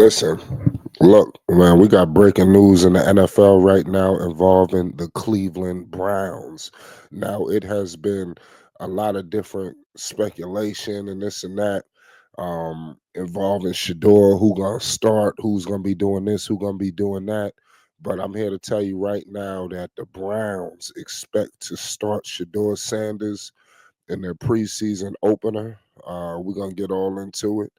Listen, look, man, we got breaking news in the NFL right now involving the Cleveland Browns. Now, it has been a lot of different speculation and this and that involving Shedeur, who gonna start, who's gonna be doing this, who gonna be doing that. But I'm here to tell you right now that the Browns expect to start Shedeur Sanders in their preseason opener. We're gonna get all into it.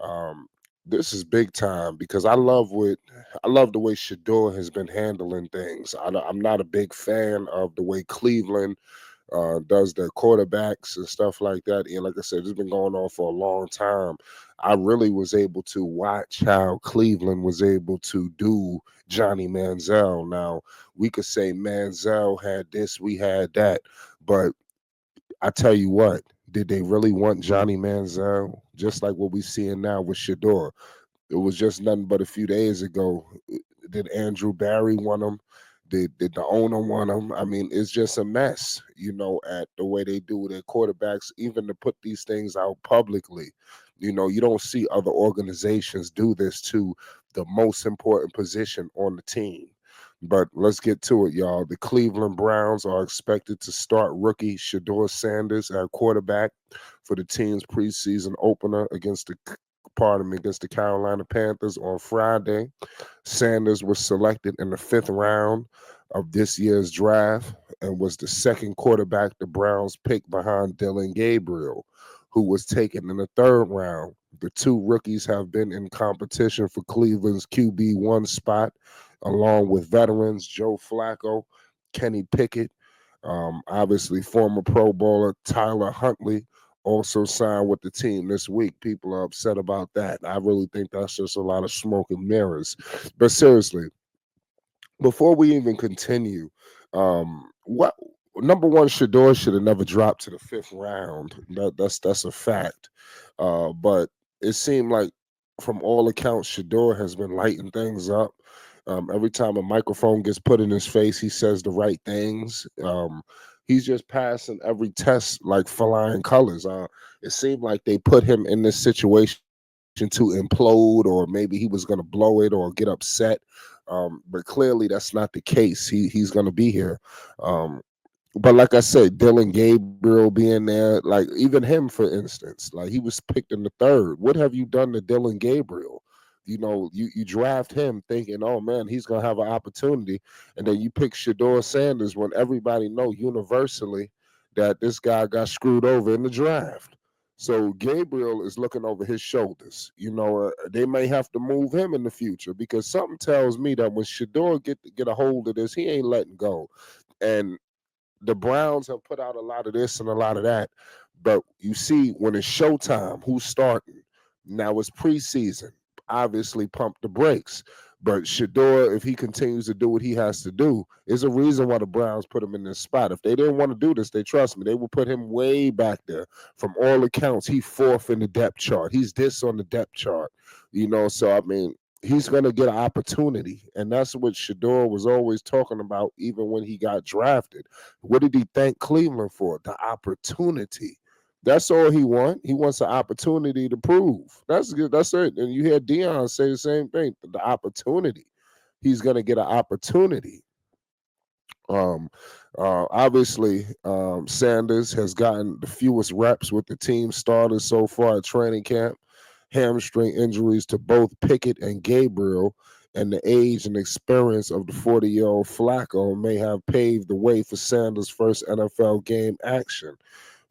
Um, this is big time because I love the way Shador has been handling things. I'm not a big fan of the way Cleveland does their quarterbacks and stuff like that. And like I said, it's been going on for a long time. I really was able to watch how Cleveland was able to do Johnny Manziel. Now we could say Manziel had this, we had that, but I tell you what, did they really want Johnny Manziel? Just like what we seeing now with Shador. It was just nothing but a few days ago. Did Andrew Barry want him? Did the owner want him? I mean, it's just a mess, at the way they do their quarterbacks, even to put these things out publicly. You don't see other organizations do this to the most important position on the team. But let's get to it, y'all. The Cleveland Browns are expected to start rookie Shedeur Sanders at quarterback for the team's preseason opener against the Carolina Panthers on Friday. Sanders was selected in the fifth round of this year's draft and was the second quarterback the Browns picked behind Dylan Gabriel, who was taken in the third round. The two rookies have been in competition for Cleveland's QB1 spot, along with veterans Joe Flacco, Kenny Pickett, obviously former Pro Bowler Tyler Huntley, also signed with the team this week. People are upset about that. I really think that's just a lot of smoke and mirrors. But seriously, before we even continue, what number one Shador should have never dropped to the fifth round. That's a fact. But it seemed like, from all accounts, Shador has been lighting things up. Every time a microphone gets put in his face, he says the right things. He's just passing every test like flying colors. It seemed like they put him in this situation to implode, or maybe he was going to blow it or get upset. But clearly, that's not the case. He's going to be here. But like I said, Dylan Gabriel being there, like even him, for instance, like he was picked in the third. What have you done to Dylan Gabriel? You draft him thinking, oh man, he's gonna have an opportunity, and then you pick Shedeur Sanders when everybody know universally that this guy got screwed over in the draft. So Gabriel is looking over his shoulders. They may have to move him in the future because something tells me that when Shedeur get a hold of this, he ain't letting go. And the Browns have put out a lot of this and a lot of that. But you see, when it's showtime, who's starting? Now it's preseason. Obviously, pump the brakes. But Shedeur, if he continues to do what he has to do, is a reason why the Browns put him in this spot. If they didn't want to do this, they trust me, they will put him way back there. From all accounts, he fourth in the depth chart. He's this on the depth chart. So I mean, he's going to get an opportunity. And that's what Shedeur was always talking about, even when he got drafted. What did he thank Cleveland for? The opportunity. That's all he wants. He wants an opportunity to prove. That's good. That's it. And you hear Dion say the same thing. The opportunity. He's going to get an opportunity. Um, Obviously, Sanders has gotten the fewest reps with the team starters so far at training camp. Hamstring injuries to both Pickett and Gabriel, and the age and experience of the 40-year-old Flacco may have paved the way for Sanders' first NFL game action.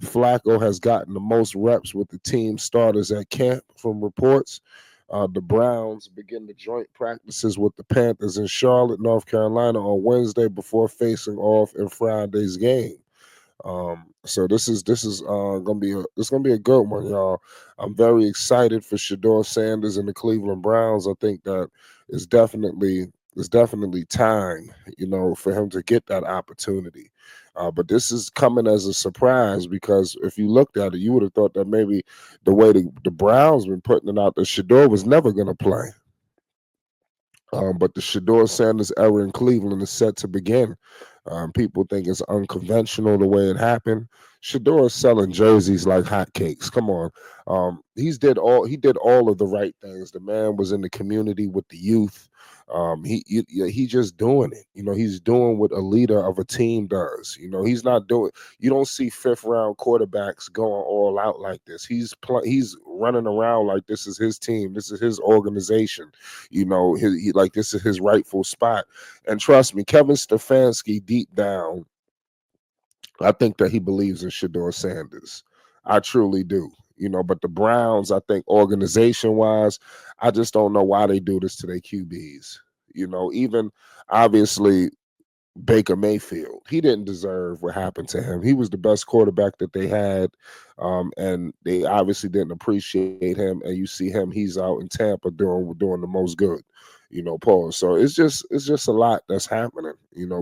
Flacco has gotten the most reps with the team starters at camp, from reports. The Browns begin the joint practices with the Panthers in Charlotte, North Carolina on Wednesday before facing off in Friday's game. So this is gonna be a good one, y'all. I'm very excited for Shedeur Sanders and the Cleveland Browns. I think that it's definitely time, for him to get that opportunity. But this is coming as a surprise because if you looked at it, you would have thought that maybe the way the Browns been putting it out, that Shedeur was never going to play. But the Shedeur Sanders era in Cleveland is set to begin. People think it's unconventional the way it happened. Shedeur is selling jerseys like hotcakes. Come on, he did all of the right things. The man was in the community with the youth. He just doing it. He's doing what a leader of a team does. He's not doing. You don't see fifth round quarterbacks going all out like this. He's running around like this is his team. This is his organization. Like this is his rightful spot. And trust me, Kevin Stefanski, deep down, I think that he believes in Shedeur Sanders. I truly do. But the Browns, I think organization wise, I just don't know why they do this to their QBs. Even obviously Baker Mayfield, he didn't deserve what happened to him. He was the best quarterback that they had, and they obviously didn't appreciate him. And you see him; he's out in Tampa doing the most good. Paul. So it's just a lot that's happening.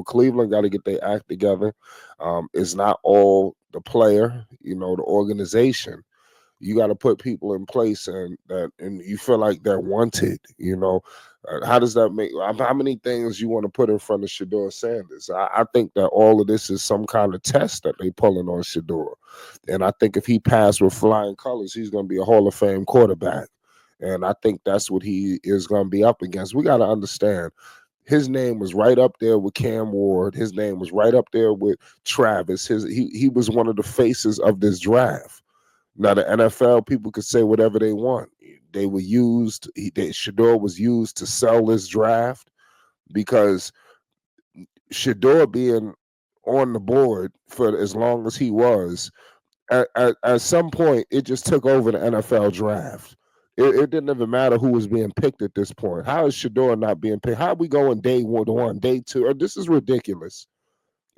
Cleveland got to get their act together. It's not all the player, the organization. You got to put people in place and you feel like they're wanted. How does that make? How many things you want to put in front of Shedeur Sanders? I think that all of this is some kind of test that they pulling on Shedeur, and I think if he passed with flying colors, he's going to be a Hall of Fame quarterback. And I think that's what he is going to be up against. We got to understand his name was right up there with Cam Ward. His name was right up there with Travis. He was one of the faces of this draft. Now the NFL people could say whatever they want. They were used. Shedeur was used to sell this draft because Shedeur being on the board for as long as he was, at some point it just took over the NFL draft. It didn't even matter who was being picked at this point. How is Shedeur not being picked? How are we going day one, day two? This is ridiculous.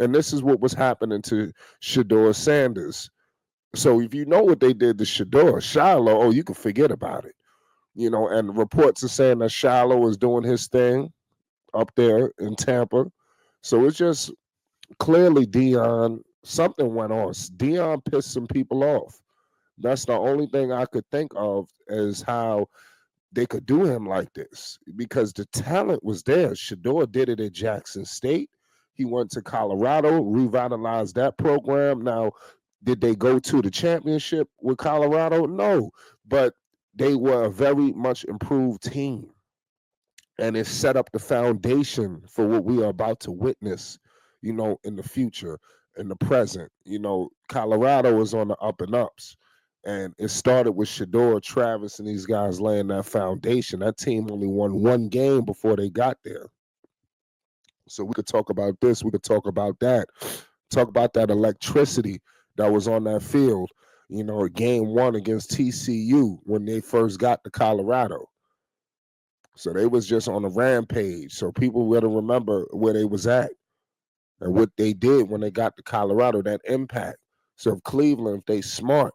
And this is what was happening to Shedeur Sanders. So if you know what they did to Shedeur, Shiloh, you can forget about it. And reports are saying that Shiloh is doing his thing up there in Tampa. So it's just clearly something went on. Dion pissed some people off. That's the only thing I could think of as how they could do him like this because the talent was there. Shedeur did it at Jackson State. He went to Colorado, revitalized that program. Now, did they go to the championship with Colorado? No, but they were a very much improved team. And it set up the foundation for what we are about to witness, in the future, in the present. Colorado is on the up and ups. And it started with Shedeur, Travis, and these guys laying that foundation. That team only won one game before they got there. So we could talk about this, we could talk about that, talk about that electricity that was on that field, game one against TCU when they first got to Colorado. So they was just on a rampage. So people got to remember where they was at and what they did when they got to Colorado, that impact. So if Cleveland, if they smart,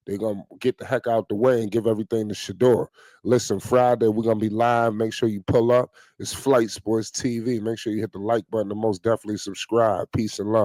they're going to get the heck out the way and give everything to Shedeur. Listen, Friday, we're going to be live. Make sure you pull up. It's Flight Sports TV. Make sure you hit the like button and most definitely subscribe. Peace and love.